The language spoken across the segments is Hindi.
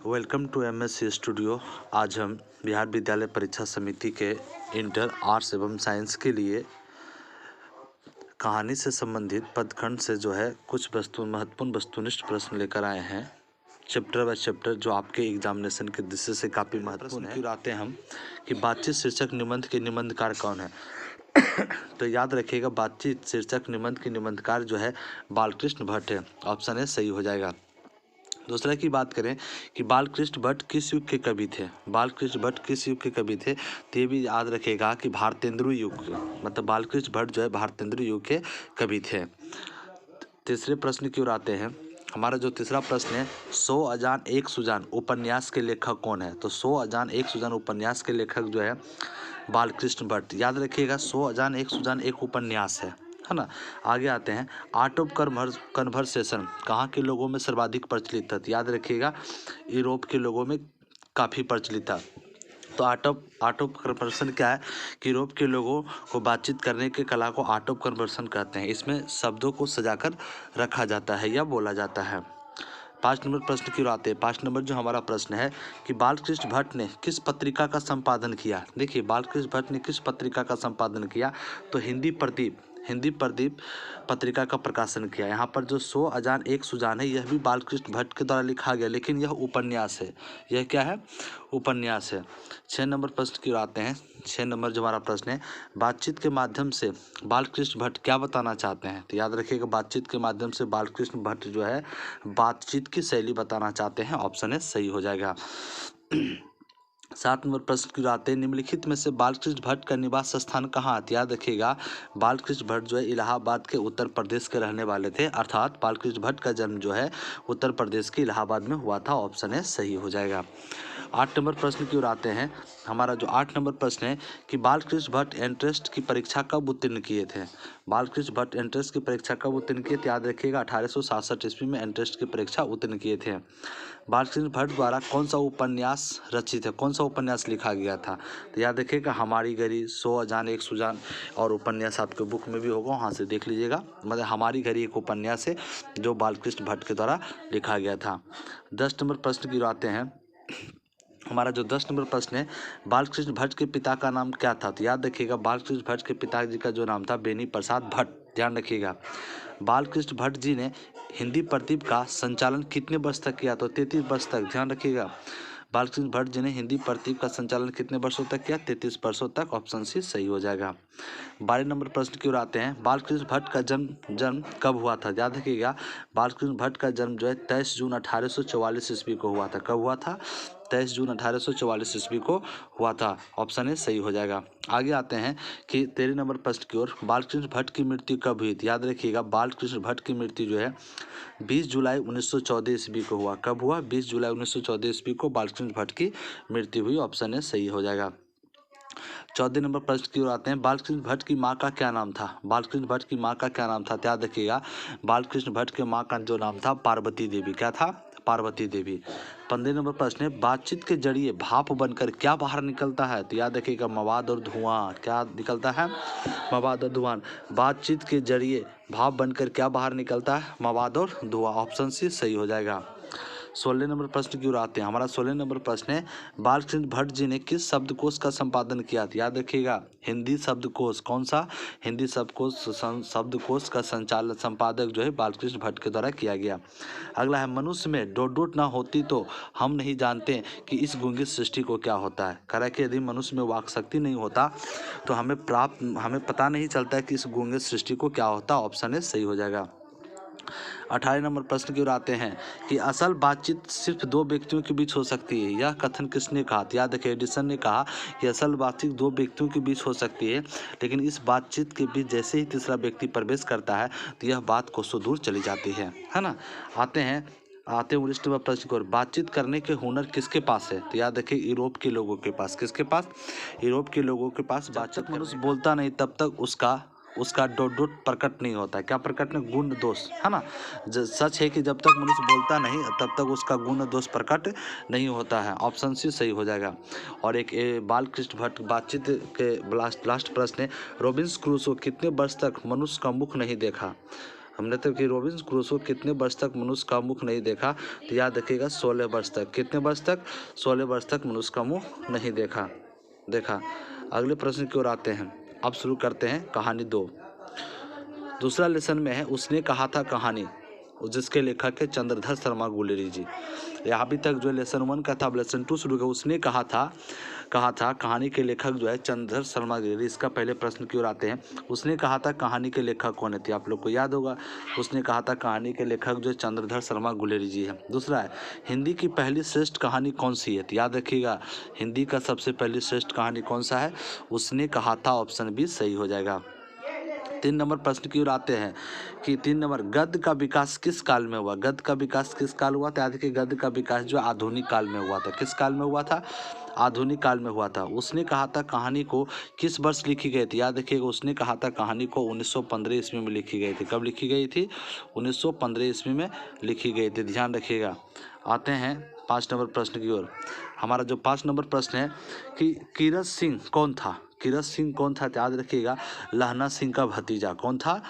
Welcome to MSc studio. आज हम बिहार विद्यालय परीक्षा समिति के इंटर आर्ट्स एवं साइंस के लिए कहानी से संबंधित पदखंड से कुछ महत्वपूर्ण वस्तुनिष्ठ प्रश्न लेकर आए हैं। चैप्टर बाय चैप्टर जो आपके एग्जामिनेशन के दृष्टि से काफ़ी महत्वपूर्ण है। आते हम कि बातचीत शीर्षक निबंध के निबंधकार कौन है। तो याद रखिएगा, बातचीत शीर्षक निबंध के निबंधकार बालकृष्ण भट्ट है। ऑप्शन ए सही हो जाएगा। दूसरा की बात करें कि बालकृष्ण भट्ट किस युग के कवि थे। बालकृष्ण भट्ट किस युग के कवि थे, तो ये भी याद रखेगा कि भारतेंदु युग के, मतलब बालकृष्ण भट्ट भारतेंदु युग के कवि थे। तीसरे प्रश्न की ओर आते हैं। हमारा जो तीसरा प्रश्न है, 100 अजान एक सुजान उपन्यास के लेखक कौन है। तो 100 अजान एक सुजान उपन्यास के लेखक बालकृष्ण भट्ट। याद रखिएगा, 100 अजान एक सुजान एक उपन्यास है ना। आगे आते हैं, आर्ट ऑफ कन्वर्सेशन कहाँ के लोगों में सर्वाधिक प्रचलित था। याद रखिएगा, यूरोप के लोगों में काफ़ी प्रचलित था। तो आर्ट ऑफ कन्वर्सेशन क्या है कि यूरोप के लोगों को बातचीत करने के कला को आर्ट ऑफ कन्वर्सेशन कहते हैं। इसमें शब्दों को सजाकर रखा जाता है या बोला जाता है। 5 नंबर प्रश्न की ओर आते हैं। 5 नंबर जो हमारा प्रश्न है कि बालकृष्ण भट्ट ने किस पत्रिका का संपादन किया। देखिए, बालकृष्ण भट्ट ने किस पत्रिका का संपादन किया, तो हिंदी प्रदीप पत्रिका का प्रकाशन किया। यहाँ पर जो 100 अजान एक सुजान है, यह भी बालकृष्ण भट्ट के द्वारा लिखा गया, लेकिन यह उपन्यास है। यह क्या है? उपन्यास है। 6 नंबर प्रश्न की ओर आते हैं। 6 नंबर जो हमारा प्रश्न है, बातचीत के माध्यम से बालकृष्ण भट्ट क्या बताना चाहते हैं। तो याद रखिएगा, बातचीत के माध्यम से बालकृष्ण भट्ट बातचीत की शैली बताना चाहते हैं। ऑप्शन ए सही हो जाएगा। 7 नंबर प्रश्न की ओर आते हैं। निम्नलिखित में से बालकृष्ण भट्ट का निवास स्थान कहाँ। याद रखिएगा, बालकृष्ण भट्ट इलाहाबाद के उत्तर प्रदेश के रहने वाले थे। अर्थात बालकृष्ण भट्ट का जन्म उत्तर प्रदेश के इलाहाबाद में हुआ था। ऑप्शन ए सही हो जाएगा। 8 नंबर प्रश्न की ओर आते हैं। हमारा जो 8 नंबर प्रश्न है कि बालकृष्ण भट्ट एंट्रेंस की परीक्षा कब उत्तीर्ण किए थे। बालकृष्ण भट्ट एंट्रेंस की परीक्षा कब उत्तीर्ण किए थे। याद रखिएगा, 1867 ईस्वी में एंट्रेंस की परीक्षा उत्तीर्ण किए थे। बालकृष्ण भट्ट द्वारा कौन सा उपन्यास रचित है, कौन सा उपन्यास लिखा गया था। तो याद रखिएगा, हमारी घड़ी, 100 अजान एक सुजान और उपन्यास आपके बुक में भी होगा, वहाँ से देख लीजिएगा। मतलब हमारी घड़ी एक उपन्यास है जो बालकृष्ण भट्ट के द्वारा लिखा गया था। 10 नंबर प्रश्न की ओर आते हैं। हमारा जो 10 नंबर प्रश्न है, बालकृष्ण भट्ट के पिता का नाम क्या था। तो याद रखिएगा, बालकृष्ण भट्ट के पिताजी का जो नाम था बेनी प्रसाद भट्ट। ध्यान रखिएगा, बालकृष्ण भट्ट जी ने हिंदी प्रदीप का संचालन कितने वर्ष तक किया। तो 33 वर्ष तक। ध्यान रखिएगा, बालकृष्ण भट्ट जी ने हिंदी प्रदीप का संचालन कितने वर्षों तक किया। 33 वर्षों तक। ऑप्शन सी सही हो जाएगा। 12 नंबर प्रश्न की ओर आते हैं। बालकृष्ण भट्ट का जन्म कब हुआ था। याद रखिएगा, बालकृष्ण भट्ट का जन्म 23 जून 1844 ईस्वी को हुआ था। कब हुआ था? 23 जून 1844 ईस्वी को हुआ था। ऑप्शन ए सही हो जाएगा। आगे आते हैं कि 13 नंबर प्रश्न की ओर, बालकृष्ण भट्ट की मृत्यु कब हुई थी। याद रखिएगा, बालकृष्ण भट्ट की मृत्यु 20 जुलाई 1914 ईस्वी को हुआ। कब हुआ? 20 जुलाई 1914 ईस्वी को बालकृष्ण भट्ट की मृत्यु हुई। ऑप्शन ए सही हो जाएगा। 14 नंबर प्रश्न की ओर आते हैं। बालकृष्ण भट्ट की माँ का क्या नाम था। बालकृष्ण भट्ट की माँ का क्या नाम था। याद रखिएगा, बालकृष्ण भट्ट के माँ का जो नाम था पार्वती देवी। क्या था? पार्वती देवी। 15 नंबर प्रश्न है, बातचीत के जरिए भाप बनकर क्या बाहर निकलता है। तो याद रखिएगा, मवाद और धुआं। क्या निकलता है? मवाद और धुआं। बातचीत के जरिए भाप बनकर क्या बाहर निकलता है। मवाद और धुआं। ऑप्शन सी सही हो जाएगा। 16 नंबर प्रश्न की ओर आते हैं। हमारा 16 नंबर प्रश्न है, बालकृष्ण भट्ट जी ने किस शब्दकोश का संपादन किया था। याद रखिएगा, हिंदी शब्दकोश। कौन सा? हिंदी शब्दकोश का संपादक बालकृष्ण भट्ट के द्वारा किया गया। अगला है, मनुष्य में डोट ना होती तो हम नहीं जानते कि इस गूंगी सृष्टि को क्या होता है। कह रहा है कि यदि मनुष्य में वाक शक्ति नहीं होता तो हमें पता नहीं चलता है कि इस गूंगी सृष्टि को क्या होता। ऑप्शन ए सही हो जाएगा। 18 नंबर प्रश्न की ओर आते हैं कि असल बातचीत सिर्फ 2 व्यक्तियों के बीच हो सकती है। यह कथन किसने कहा। याद रखिए, एडिसन ने कहा कि असल बातचीत 2 व्यक्तियों के बीच हो सकती है, लेकिन इस बातचीत के बीच जैसे ही तीसरा व्यक्ति प्रवेश करता है तो यह बात को सौ दूर चली जाती है ना। आते हैं 19 नंबर प्रश्न की ओर, बातचीत करने के हुनर किसके पास है। तो याद रखिए, यूरोप के लोगों के पास। किसके पास? यूरोप के लोगों के पास। बातचीत मनुष्य बोलता नहीं तब तक उसका डोट प्रकट नहीं होता है। क्या प्रकट नहीं? गुण दोष, है ना। सच है कि जब तक मनुष्य बोलता नहीं तब तक उसका गुण दोष प्रकट नहीं होता है। ऑप्शन सी सही हो जाएगा। और एक बालकृष्ण भट्ट बातचीत के लास्ट प्रश्न है, रॉबिन्सन क्रूसो कितने वर्ष तक मनुष्य का मुख नहीं देखा। हमने तो कि रॉबिन्स क्रूसो कितने वर्ष तक मनुष्य का मुख नहीं देखा, तो याद रखिएगा 16 वर्ष तक। कितने वर्ष तक? 16 वर्ष तक मनुष्य का मुंह नहीं देखा। अगले प्रश्न की ओर आते हैं। अब शुरू करते हैं कहानी 2। दूसरा लेसन में है उसने कहा था कहानी, जिसके लेखक है चंद्रधर शर्मा गुलेरी जी। यहाँ अभी तक जो लेसन 1 का था, अब लेसन 2 शुरू किया। उसने कहा था कहानी के लेखक जो है चंद्रधर शर्मा गुलेरी। इसका पहले प्रश्न की ओर आते हैं। उसने कहा था कहानी के लेखक कौन थे? आप लोग को याद होगा, उसने कहा था कहानी के लेखक जो चंद्रधर शर्मा गुलेरी जी है। दूसरा है हिंदी की पहली श्रेष्ठ कहानी कौन सी है? तो याद रखिएगा हिंदी का सबसे पहली श्रेष्ठ कहानी कौन सा है? उसने कहा था, ऑप्शन बी सही हो जाएगा। 3 नंबर प्रश्न की ओर आते हैं कि 3 नंबर गद्य का विकास किस काल में हुआ? गद्य का विकास किस काल हुआ था? याद रखिए गद्य का विकास जो आधुनिक काल में हुआ था। किस काल में हुआ था? आधुनिक काल में हुआ था। उसने कहा था कहानी को किस वर्ष लिखी गई थी? याद रखिएगा उसने कहा था कहानी को 1915 ईस्वी में लिखी गई थी। कब लिखी गई थी? 1915 ईस्वी में लिखी गई थी, ध्यान रखिएगा। आते हैं 5 नंबर प्रश्न की ओर। हमारा जो 5 नंबर प्रश्न है कि कीरत सिंह कौन था? कीरत सिंह कौन था? याद रखिएगा लहना सिंह का भतीजा। कौन था?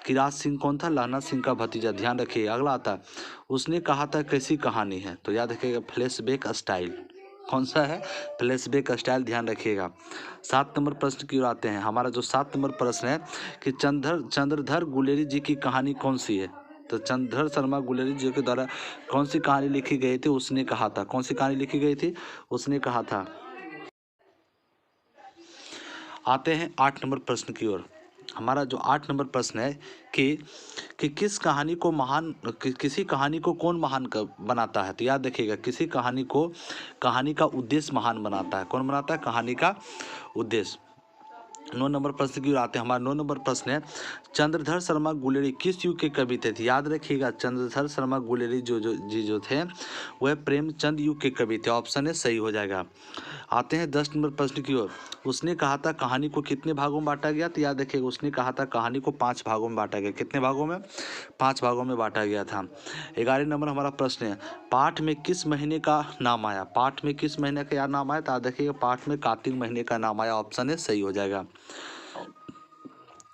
किरात सिंह कौन था? लहना सिंह का भतीजा, ध्यान रखिएगा। अगला आता है उसने कहा था कैसी कहानी है? तो याद रखिएगा फ्लैशबैक स्टाइल। कौन सा है? फ्लैशबैक स्टाइल, ध्यान रखिएगा। 7 नंबर प्रश्न की ओर आते हैं। हमारा जो 7 नंबर प्रश्न है कि चंद्रधर गुलेरी जी की कहानी कौन सी है? तो चंद्रधर शर्मा गुलेरी जी के द्वारा कौन सी कहानी लिखी गई थी? उसने कहा था। कौन सी कहानी लिखी गई थी? उसने कहा था। आते हैं 8 नंबर प्रश्न की ओर। हमारा जो 8 नंबर प्रश्न है कि किस कहानी को किसी कहानी को कौन महान बनाता है? तो याद रखिएगा किसी कहानी को कहानी का उद्देश्य महान बनाता है। कौन बनाता है? कहानी का उद्देश्य। 9 नंबर प्रश्न की ओर आते हैं। हमारा 9 नंबर प्रश्न है चंद्रधर शर्मा गुलेरी किस युग के कवि थे? याद रखिएगा चंद्रधर शर्मा गुलेरी जो थे वह प्रेमचंद युग के कवि थे, ऑप्शन है सही हो जाएगा। आते हैं 10 नंबर प्रश्न की ओर। उसने कहा था कहानी को कितने भागों में बांटा गया? तो याद रखिएगा उसने कहा था कहानी को 5 भागों में बांटा गया। कितने भागों में? 5 भागों में बांटा गया था। 11 नंबर हमारा प्रश्न है पाठ में किस महीने का नाम आया? पाठ में किस महीने का याद नाम आया? तो याद रखिएगा पाठ में कार्तिक महीने का नाम आया, ऑप्शन है सही हो जाएगा।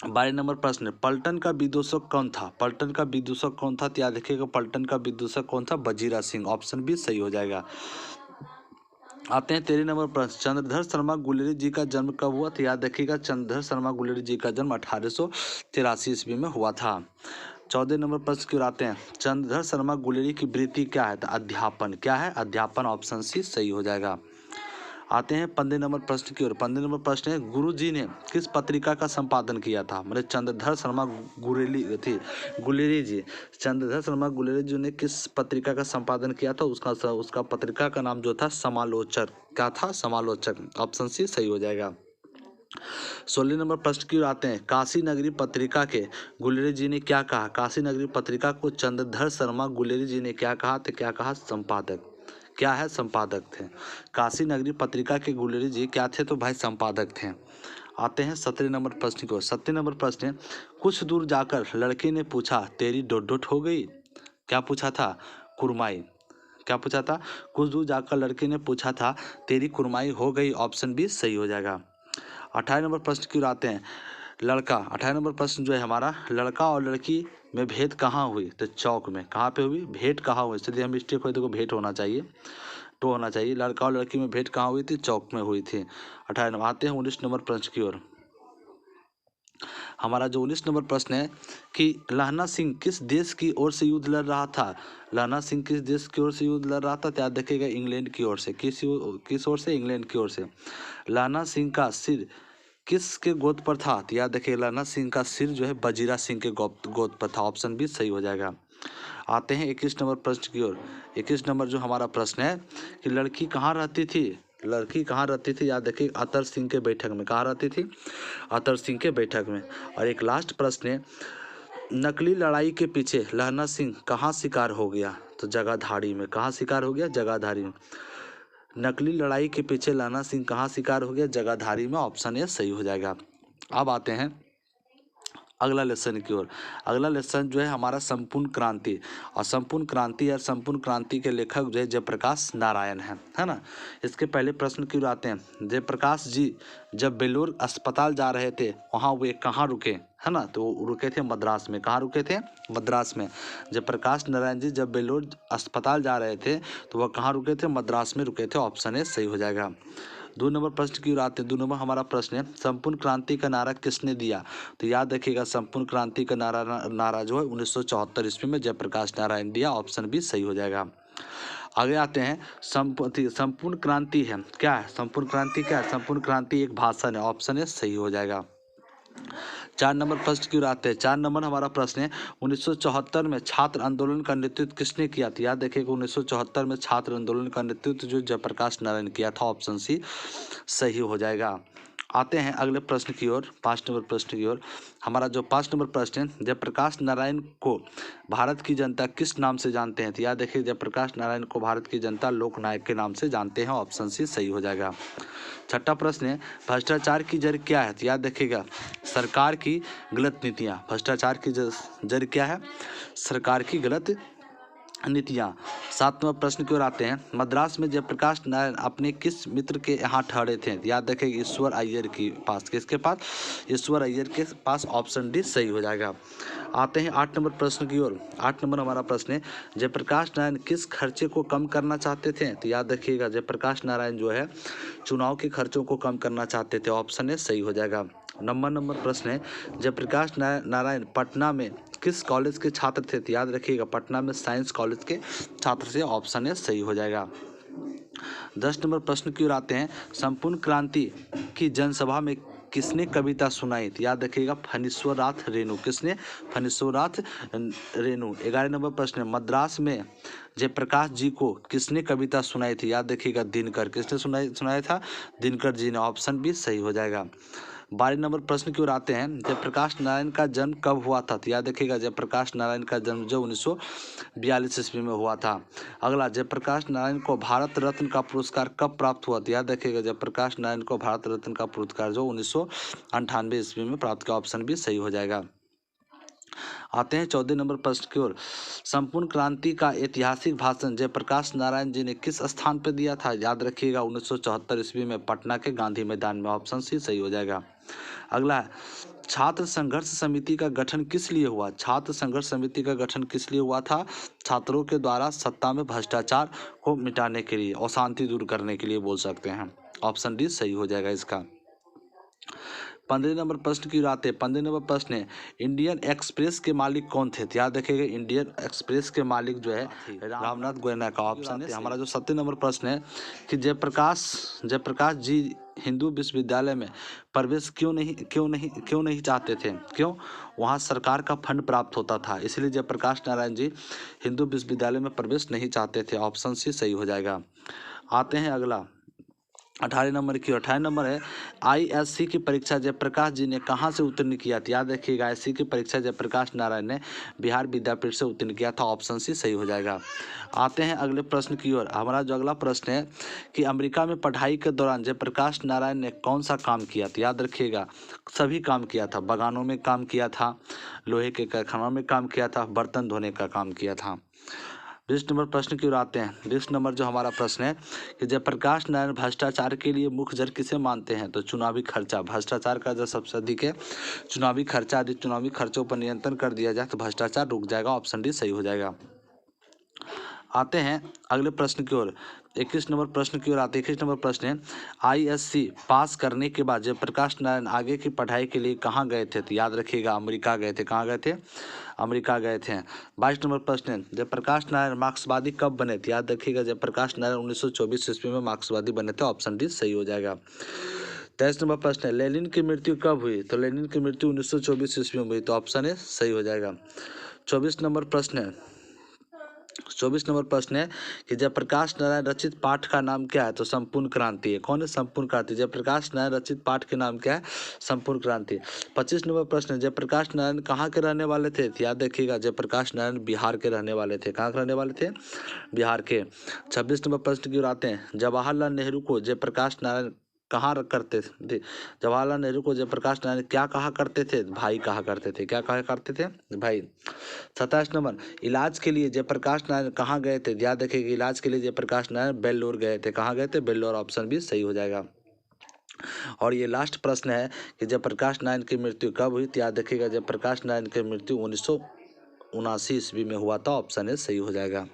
12 नंबर प्रश्न पलटन का विदूषक कौन था? पलटन का विदूषक कौन था? तो याद रखिएगा पलटन का विदूषक कौन था? वजीरा सिंह, ऑप्शन बी सही हो जाएगा। आते हैं 13 नंबर प्रश्न चंद्रधर शर्मा गुलेरी जी का जन्म कब हुआ? तो याद रखिएगा चंद्रधर शर्मा गुलेरी जी का जन्म 1883 ईस्वी में हुआ था। 14 नंबर प्रश्न की ओर आते हैं चंद्रधर शर्मा गुलेरी की वृत्ति क्या है? तो अध्यापन। क्या है? अध्यापन, ऑप्शन सी सही हो जाएगा। आते हैं 15 नंबर प्रश्न की ओर। 15 नंबर प्रश्न है गुरु जी ने किस पत्रिका का संपादन किया था? मतलब चंद्रधर शर्मा गुलेरी जी चंद्रधर शर्मा गुलेरी जी ने किस पत्रिका का संपादन किया था? उसका पत्रिका का नाम जो था समालोचक। क्या था? समालोचक, ऑप्शन सी सही हो जाएगा। 16 नंबर प्रश्न की ओर आते हैं काशी नगरी पत्रिका के गुलेरी जी ने क्या कहा? काशी नगरी पत्रिका को चंद्रधर शर्मा गुलेरी जी ने क्या कहा? तो क्या कहा? संपादक। क्या है? संपादक थे। काशी नगरी पत्रिका के गुलेरी जी क्या थे? तो भाई संपादक थे। आते हैं 17 नंबर प्रश्न की ओर। 17 नंबर प्रश्न है कुछ दूर जाकर लड़के ने पूछा तेरी डोट डोट हो गई? क्या पूछा था? कुरमाई। क्या पूछा था? कुछ दूर जाकर लड़के ने पूछा था तेरी कुरमाई हो गई, ऑप्शन बी सही हो जाएगा। 18 नंबर प्रश्न की ओर आते हैं लड़का। 18 नंबर प्रश्न जो है हमारा लड़का और लड़की में भेंट कहाँ हुई? तो चौक में। कहाँ पे हुई? भेंट कहाँ हुई? इसलिए हम मिस्टेक हुई देखो भेंट होना चाहिए, तो होना चाहिए। लड़का और लड़की में भेंट कहाँ हुई थी? चौक में हुई थी। 18 नंबर। आते हैं 19 नंबर प्रश्न की ओर। हमारा जो 19 नंबर प्रश्न है कि लहना सिंह किस देश की ओर से युद्ध लड़ रहा था? लहना सिंह किस देश की ओर से युद्ध लड़ रहा था? तो याद रखिएगा इंग्लैंड की ओर से। किस ओर से? इंग्लैंड की ओर से। लहना सिंह का सिर किसके गोद पर था? तो याद रखिए लहना सिंह का सिर जो है वजीरा सिंह के गोद पर था, ऑप्शन बी सही हो जाएगा। आते हैं 21 नंबर प्रश्न की ओर। 21 नंबर जो हमारा प्रश्न है कि लड़की कहाँ रहती थी? लड़की कहाँ रहती थी? याद रखिए अतर सिंह के बैठक में। कहाँ रहती थी? अतर सिंह के बैठक में। और एक लास्ट प्रश्न है नकली लड़ाई के पीछे लहना सिंह कहाँ शिकार हो गया? तो जगाधारी में। कहाँ शिकार हो गया? जगाधारी में। नकली लड़ाई के पीछे लहना सिंह कहाँ शिकार हो गया? जगाधारी में, ऑप्शन ए सही हो जाएगा। अब आते हैं अगला लेसन की ओर। अगला लेसन जो है हमारा संपूर्ण क्रांति, और संपूर्ण क्रांति या संपूर्ण क्रांति के लेखक जो है जयप्रकाश नारायण है ना। इसके पहले प्रश्न की ओर आते हैं। जयप्रकाश जी जब बेलूर अस्पताल जा रहे थे वहाँ वे कहाँ रुके, है ना, तो रुके थे मद्रास में। कहाँ रुके थे? मद्रास में। जयप्रकाश नारायण जी जब बेलूर अस्पताल जा रहे थे तो वह कहाँ रुके थे? मद्रास में रुके थे। ऑप्शन ए सही हो जाएगा। 2 नंबर प्रश्न की ओर आते हैं। 2 नंबर हमारा प्रश्न है संपूर्ण क्रांति का नारा किसने दिया? तो याद रखिएगा संपूर्ण क्रांति का नारा जो है 1974 ईस्वी में जयप्रकाश नारायण दिया। ऑप्शन बी सही हो जाएगा। आगे आते हैं। संपूर्ण क्रांति है क्या है? संपूर्ण क्रांति क्या है? संपूर्ण क्रांति एक भाषण है। ऑप्शन ए सही हो जाएगा। 4 नंबर प्रश्न की ओर आते हैं। 4 नंबर हमारा प्रश्न है 1974 में छात्र आंदोलन का नेतृत्व किसने किया था? याद रखिएगा 1974 में छात्र आंदोलन का नेतृत्व जो जयप्रकाश नारायण किया था। ऑप्शन सी सही हो जाएगा। आते हैं अगले प्रश्न की ओर, 5 नंबर प्रश्न की ओर। हमारा जो 5 नंबर प्रश्न है जयप्रकाश नारायण को भारत की जनता किस नाम से जानते हैं? तो याद देखिए जयप्रकाश नारायण को भारत की जनता लोक नायक के नाम से जानते हैं। ऑप्शन सी सही हो जाएगा। छठा प्रश्न है भ्रष्टाचार की जड़ क्या है? तो याद रखिएगा सरकार की गलत नीतियाँ। भ्रष्टाचार की जड़ क्या है? सरकार की गलत नीतियाँ। 7वां प्रश्न की ओर आते हैं। मद्रास में जयप्रकाश नारायण अपने किस मित्र के यहाँ ठहरे थे? याद रखें ईश्वर अय्यर के पास। किसके पास? ईश्वर अय्यर के पास। ऑप्शन डी सही हो जाएगा। आते हैं 8 नंबर प्रश्न की ओर। 8 नंबर हमारा प्रश्न है जयप्रकाश नारायण किस खर्चे को कम करना चाहते थे? तो याद रखिएगा जयप्रकाश नारायण जो है चुनाव के खर्चों को कम करना चाहते थे। ऑप्शन ए सही हो जाएगा। नंबर प्रश्न है जयप्रकाश नारायण पटना में किस कॉलेज के छात्र थे? तो याद रखिएगा पटना में साइंस कॉलेज के छात्र थे। ऑप्शन ए सही हो जाएगा। 10 नंबर प्रश्न की ओर आते हैं। संपूर्ण क्रांति की जनसभा में किसने कविता सुनाई? तो याद रखिएगा फणीश्वरनाथ रेणु। किसने? फणीश्वरनाथ रेणु। 11 नंबर प्रश्न है मद्रास में जयप्रकाश जी को किसने कविता सुनाई थी? याद रखिएगा दिनकर। किसने सुनाया था? दिनकर जी ने। ऑप्शन बी सही हो जाएगा। 12 नंबर प्रश्न की ओर आते हैं। जयप्रकाश नारायण का जन्म कब हुआ था? तो याद रखिएगा जयप्रकाश नारायण का जन्म जो 1942 ईस्वी में हुआ था। अगला जयप्रकाश नारायण को भारत रत्न का पुरस्कार कब प्राप्त हुआ? तो याद रखिएगा जयप्रकाश नारायण को भारत रत्न का पुरस्कार जो 1998 ईस्वी में प्राप्त किया। ऑप्शन भी सही हो जाएगा। आते हैं 14 नंबर प्रश्न की ओर। संपूर्ण क्रांति का ऐतिहासिक भाषण जयप्रकाश नारायण जी ने किस स्थान पर दिया था? याद रखिएगा 1974 ईस्वी में पटना के गांधी मैदान में। ऑप्शन सी सही हो जाएगा। अगला है छात्र संघर्ष समिति का गठन किस लिए हुआ? छात्र संघर्ष समिति का गठन किस लिए हुआ था? छात्रों के द्वारा सत्ता में भ्रष्टाचार को मिटाने के लिए, अशांति दूर करने के लिए बोल सकते हैं। ऑप्शन डी सही हो जाएगा इसका। 15 नंबर प्रश्न की आते हैं। 15 नंबर प्रश्न है इंडियन एक्सप्रेस के मालिक कौन थे? याद रखिएगा इंडियन एक्सप्रेस के मालिक जो है रामनाथ गोयना का। ऑप्शन है हमारा जो 17 नंबर प्रश्न है कि जयप्रकाश जी हिंदू विश्वविद्यालय में प्रवेश क्यों नहीं चाहते थे? क्यों? वहाँ सरकार का फंड प्राप्त होता था, इसलिए जयप्रकाश नारायण जी हिंदू विश्वविद्यालय में प्रवेश नहीं चाहते थे। ऑप्शन सी सही हो जाएगा। आते हैं अगला 18 नंबर की। 18 नंबर है ISC की परीक्षा जयप्रकाश जी ने कहाँ से उत्तीर्ण किया था? याद रखिएगा ISC की परीक्षा जयप्रकाश नारायण ने बिहार विद्यापीठ से उत्तीर्ण किया था। ऑप्शन सी सही हो जाएगा। आते हैं अगले प्रश्न की ओर। हमारा जो अगला प्रश्न है कि अमेरिका में पढ़ाई के दौरान जयप्रकाश नारायण ने कौन सा काम किया था? याद रखिएगा सभी काम किया था। बागानों में काम किया था, लोहे के कारखानों में काम किया था, बर्तन धोने का काम किया था। 20 नंबर प्रश्न की ओर आते हैं। 20 नंबर जो हमारा प्रश्न है कि जयप्रकाश नारायण भ्रष्टाचार के लिए मुख्य जड़ किसे मानते हैं? तो चुनावी खर्चा। भ्रष्टाचार का जो सबसे अधिक है चुनावी खर्चा। यदि चुनावी खर्चों पर नियंत्रण कर दिया जाए तो भ्रष्टाचार रुक जाएगा। ऑप्शन डी सही हो जाएगा। आते हैं अगले प्रश्न की ओर। 21 नंबर प्रश्न की ओर आते हैं। 21 नंबर प्रश्न है ISC पास करने के बाद जयप्रकाश नारायण आगे की पढ़ाई के लिए कहाँ गए थे? तो याद रखिएगा अमेरिका गए थे। कहाँ गए थे? अमेरिका गए थे। 22 नंबर प्रश्न है जयप्रकाश नारायण मार्क्सवादी कब बने थे? याद रखिएगा जयप्रकाश नारायण 1924 ईस्वी में मार्क्सवादी बने थे। ऑप्शन डी सही हो जाएगा। 23 नंबर प्रश्न है लेनिन की मृत्यु कब हुई? तो लेनिन की मृत्यु 1924 ईस्वी में हुई। तो ऑप्शन ए सही हो जाएगा। 24 नंबर प्रश्न है 24 नंबर प्रश्न है कि जयप्रकाश नारायण रचित पाठ का नाम क्या है? तो संपूर्ण क्रांति है। कौन है? संपूर्ण क्रांति। जयप्रकाश नारायण रचित पाठ के नाम क्या है? संपूर्ण क्रांति। 25 नंबर प्रश्न है जयप्रकाश नारायण कहाँ के रहने वाले थे? याद रखिएगा जयप्रकाश नारायण बिहार के रहने वाले थे। कहाँ के रहने वाले थे? बिहार के। 26 नंबर प्रश्न की ओर आते हैं। जवाहरलाल नेहरू को जयप्रकाश नारायण कहाँ करते थे? जवाहरलाल नेहरू को जयप्रकाश नारायण क्या कहा करते थे? भाई कहा करते थे। क्या कहा करते थे? भाई। 27 नंबर, इलाज के लिए जयप्रकाश नारायण कहाँ गए थे? याद रखिएगा, इलाज के लिए जयप्रकाश नारायण बेल्लोर गए थे। कहाँ गए थे? बेल्लोर। ऑप्शन भी सही हो जाएगा। और ये लास्ट प्रश्न है कि जयप्रकाश नारायण की मृत्यु कब हुई? तो याद रखिएगा, जयप्रकाश नारायण की मृत्यु 1979 ईस्वी में हुआ था। ऑप्शन ए सही हो जाएगा।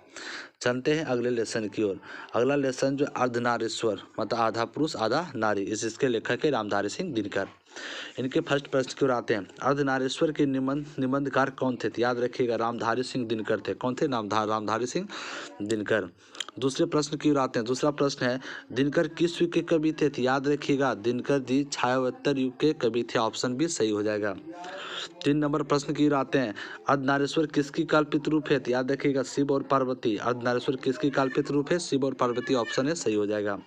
चलते हैं अगले लेसन की ओर। अगला लेसन जो अर्धनारीश्वर मतलब आधा पुरुष आधा नारी, इसके लेखक है रामधारी सिंह दिनकर। इनके फर्स्ट प्रश्न की ओर आते हैं। अर्धनारीश्वर के निबंधकार कौन थे? तो याद रखिएगा, रामधारी सिंह दिनकर थे। कौन थे? रामधारी सिंह दिनकर। दूसरे प्रश्न की ओर आते हैं। दूसरा प्रश्न है, दिनकर किस युग के कवि थे? तो याद रखिएगा, दिनकर जी छायावतर युग के कवि थे। ऑप्शन भी सही हो जाएगा। 3 नंबर प्रश्न की ओर आते हैं। अर्धनारीश्वर किसकी कल्पित रूप है? तो याद रखिएगा, शिव और पार्वती। अर्धनारीश्वर किसकी कल्पित रूप है? शिव और पार्वती। ऑप्शन है सही हो जाएगा।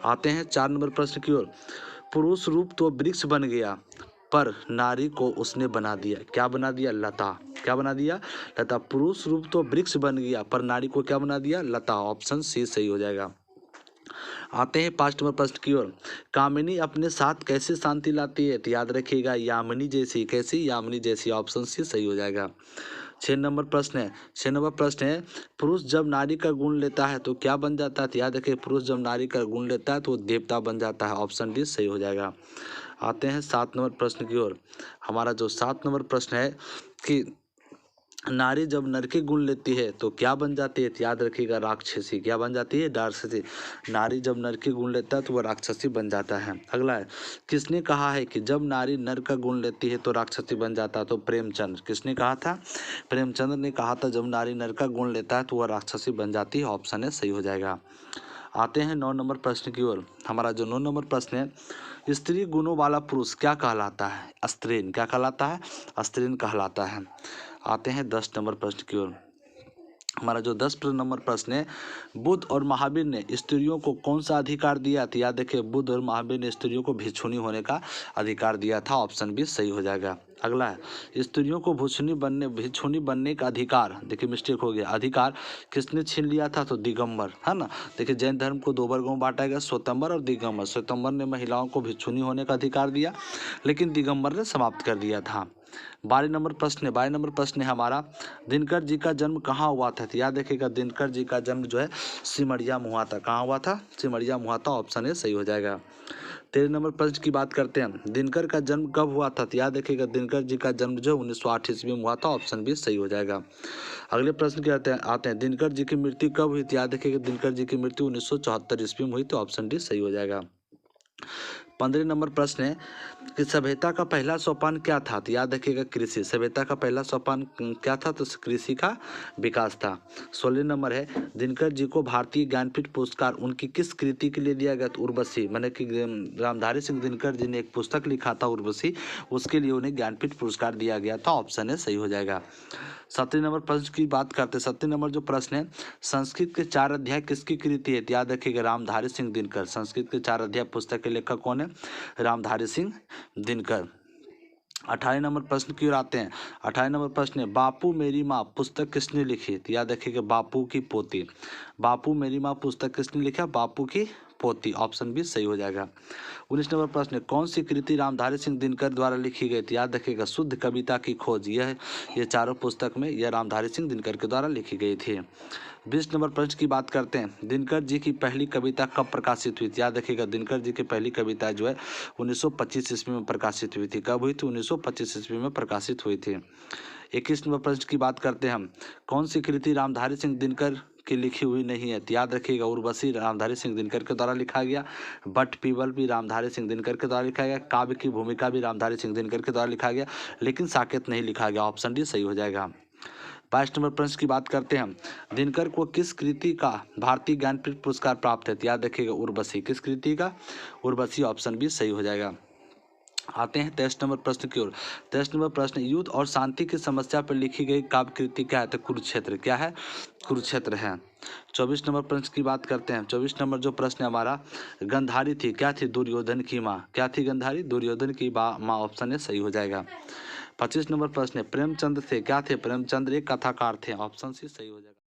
आते हैं 4 नंबर प्रश्न की ओर। पुरुष रूप तो वृक्ष बन गया, पर नारी को उसने बना दिया। क्या बना दिया? लता। क्या बना दिया? लता। पुरुष रूप तो वृक्ष बन गया, पर नारी को क्या बना दिया? लता। ऑप्शन सी सही हो जाएगा। आते हैं 5 नंबर प्रश्न की ओर। कामिनी अपने साथ कैसे शांति लाती है? तो याद रखिएगा, यामिनी जैसी। कैसी? यामिनी जैसी। ऑप्शन सी सही हो जाएगा। 6 नंबर प्रश्न है। 6 नंबर प्रश्न है, पुरुष जब नारी का गुण लेता है तो क्या बन जाता है? तो याद रखिए, पुरुष जब नारी का गुण लेता है तो वो देवता बन जाता है। ऑप्शन डी सही हो जाएगा। आते हैं 7 नंबर प्रश्न की ओर। हमारा जो 7 नंबर प्रश्न है कि नारी जब नर के गुण लेती है तो क्या बन जाती है? तो याद रखिएगा, राक्षसी। क्या बन जाती है? राक्षसी। नारी जब नर के गुण लेता है तो वह राक्षसी बन जाता है। अगला है, किसने कहा है कि जब नारी नर का गुण लेती है तो राक्षसी बन जाता है? तो प्रेमचंद। किसने कहा था? प्रेमचंद ने कहा था, जब नारी नर का गुण लेता है तो वह राक्षसी बन जाती है। ऑप्शन है सही हो जाएगा। आते हैं 9 नंबर प्रश्न की ओर। हमारा जो 9 नंबर प्रश्न है, स्त्री गुणों वाला पुरुष क्या कहलाता है? स्त्रीन। क्या कहलाता है? स्त्रीन कहलाता है। आते हैं 10 नंबर प्रश्न की ओर। हमारा जो 10 नंबर प्रश्न है, बुद्ध और महावीर ने स्त्रियों को कौन सा अधिकार दिया था? याद देखिए, बुद्ध और महावीर ने स्त्रियों को भिक्षुणी होने का अधिकार दिया था। ऑप्शन भी सही हो जाएगा। अगला है, स्त्रियों को भिक्षुणी बनने का अधिकार, देखिए मिस्टेक हो गया, अधिकार किसने छीन लिया था? तो दिगंबर, है ना। देखिए, जैन धर्म को 2 वर्गों में बांटा गया, श्वेतंबर और दिगंबर। श्वेतंबर ने महिलाओं को भिक्षुणी होने का अधिकार दिया, लेकिन दिगंबर ने समाप्त कर दिया था। 12 नंबर प्रश्न है हमारा, दिनकर जी का जन्म कहाँ हुआ था? तो याद रखिएगा, दिनकर जी का जन्म जो है सिमरिया में हुआ था। कहाँ हुआ था? सिमरिया में हुआ था। ऑप्शन ए सही हो जाएगा। 13 नंबर प्रश्न की बात करते हैं, दिनकर का जन्म कब हुआ था? तो याद रखिएगा, दिनकर जी का जन्म जो 1908 ईस्वी में हुआ था। ऑप्शन भी सही हो जाएगा। अगले प्रश्न के आते हैं, दिनकर जी की मृत्यु कब हुई थी? याद रखिएगा, दिनकर जी की मृत्यु 1974 ईस्वी में हुई, तो ऑप्शन डी सही हो जाएगा। 15 नंबर प्रश्न है कि सभ्यता का पहला सोपान क्या था? तो याद रखिएगा, कृषि। सभ्यता का पहला सोपान क्या था? तो कृषि का विकास था। 16 नंबर है, दिनकर जी को भारतीय ज्ञानपीठ पुरस्कार उनकी किस कृति के लिए दिया गया? तो उर्वशी, मैंने कि रामधारी सिंह दिनकर जी ने एक पुस्तक लिखा था उर्वशी, उसके लिए उन्हें ज्ञानपीठ पुरस्कार दिया गया था। ऑप्शन है सही हो जाएगा। 17 नंबर प्रश्न की बात करते हैं। 17 नंबर जो प्रश्न है, संस्कृत के 4 अध्याय किसकी कृति है? याद रखिएगा, रामधारी सिंह दिनकर। संस्कृत के 4 अध्याय पुस्तक के लेखक कौन है? रामधारी सिंह दिनकर। 18 नंबर प्रश्न की ओर आते हैं। 18 नंबर प्रश्न है, बापू मेरी माँ पुस्तक किसने लिखी? तो याद रखिएगा, बापू की पोती। बापू मेरी माँ पुस्तक किसने लिखा? बापू की पोती। ऑप्शन भी सही हो जाएगा। 19 नंबर प्रश्न है, कौन सी कृति रामधारी सिंह दिनकर द्वारा लिखी गई थी? याद रखिएगा, शुद्ध कविता की खोज। ये चारों पुस्तक में यह रामधारी सिंह दिनकर के द्वारा लिखी गई थी। 20 नंबर प्रश्न की बात करते हैं, दिनकर जी की पहली कविता कब प्रकाशित हुई थी? याद रखिएगा, दिनकर जी की पहली कविता जो है 1925 ईस्वी में प्रकाशित हुई थी। कब हुई थी? 1925 ईस्वी में प्रकाशित हुई थी। 21 नंबर प्रश्न की बात करते हैं हम, कौन सी कृति रामधारी सिंह दिनकर की लिखी हुई नहीं है? याद रखिएगा, उर्वशी रामधारी सिंह दिनकर के द्वारा लिखा गया, बट पीवल भी रामधारी सिंह दिनकर के द्वारा लिखा गया, काव्य की भूमिका भी रामधारी सिंह दिनकर के द्वारा लिखा गया, लेकिन साकेत नहीं लिखा गया। ऑप्शन डी सही हो जाएगा। 22 नंबर प्रश्न की बात करते हैं हम, दिनकर को किस कृति का भारतीय ज्ञानपीठ पुरस्कार प्राप्त है? याद रखिएगा, उर्वशी। किस कृति का? उर्वशी। ऑप्शन भी सही हो जाएगा। आते हैं 23 नंबर प्रश्न की ओर। 23 नंबर प्रश्न, युद्ध और शांति की समस्या पर लिखी गई काव्य कृति क्या है? तो कुरुक्षेत्र। क्या है? कुरुक्षेत्र है। 24 नंबर प्रश्न की बात करते हैं। 24 नंबर जो प्रश्न है हमारा, गंधारी थी, क्या थी? दुर्योधन की माँ। क्या थी गंधारी? दुर्योधन की माँ। ऑप्शन है सही हो जाएगा। 25 नंबर प्रश्न है, प्रेमचंद थे, क्या थे? प्रेमचंद एक कथाकार थे। ऑप्शन सी सही हो जाएगा।